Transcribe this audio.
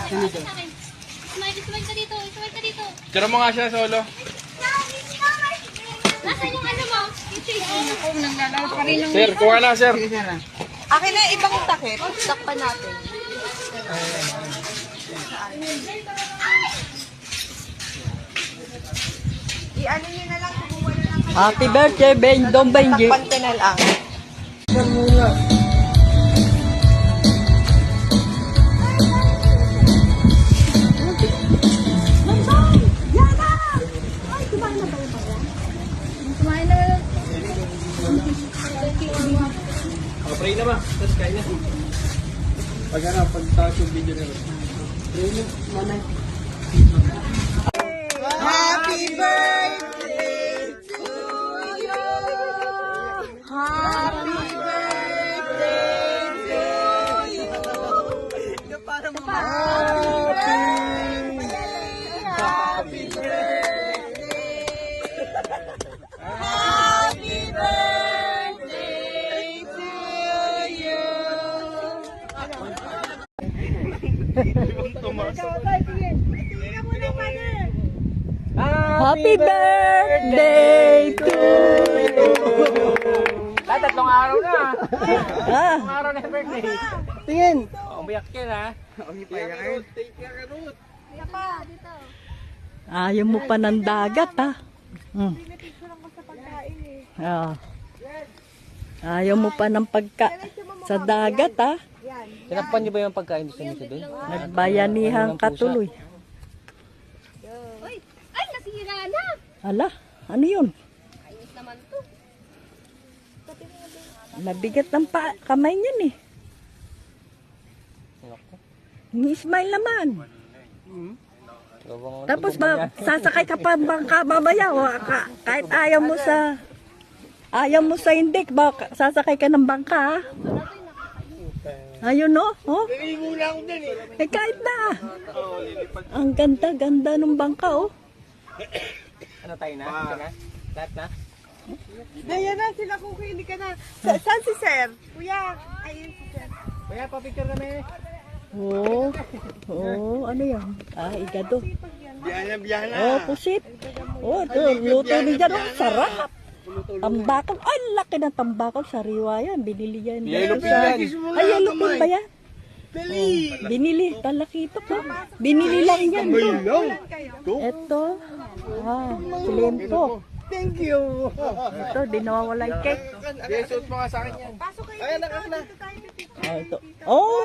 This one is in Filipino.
Ismay ka dito. Tira mo nga siya solo. Nasaan yung ano mo? Sir, kuha na sir. Akin na ibang takip. Takpan natin. I-ano nyo na lang, kumuha na lang. Happy birthday, Dong Benji. Takpan ka na lang. Pray na ba? Tapos kain na. Pag-taas yung video na. Pray na, manay. Happy birthday to you. Happy birthday to you. Para Happy birthday. Happy birthday to you. Happy birthday to you. Tatlong araw na. Ah, Tatlong araw na yung birthday. tingin. Umiyak yan ha. Umiyak yan. Take care ka Ruth. Ayaw mo pa ng dagat, ha? Ah. Ayaw mo pa ng sa dagat, ha? Tinakpan niyo ba yung pagkain dito nito doon? Nagbayanihan ka tuloy. Ay, nasira na. Ala, ano yun? Ayos naman to. Mabigat ng kamay niyan, eh. Ni Ismail naman. Tapos sasakay ka pa bangka mamaya. Kahit ayaw mo sa hindi, sasakay ka ng bangka, ha? Ayun, no? Oh? Eh, kahit na. Ang ganda-ganda ng bangka, oh. Ano tayo na? Ito na? Lahat na? Ayan na sila, Kuki, hindi ka na. Saan si Sir? Kuya, ayun si Sir. Kaya pa-picture kami. Oh, oh, ano yan? Ah, igado. Biyana. Oh, pusit. Oh, ito, luto ni dyan. Oh, sarap. Tambakol. Ay, laki ng tambakol. Sariwa yan. Binili yan. Yellow pin yan. Ay, yellow pin ba yan? Oh, binili. Talaki ito po. Binili lang yan. Ito. Ah, silempo. Thank you. Ito, di nawawala yung cake. Yes, suot mo nga sa akin yan. Pasok kayo Ayan, dito. nakakala. Dito tayo. Ah, ito. Oh,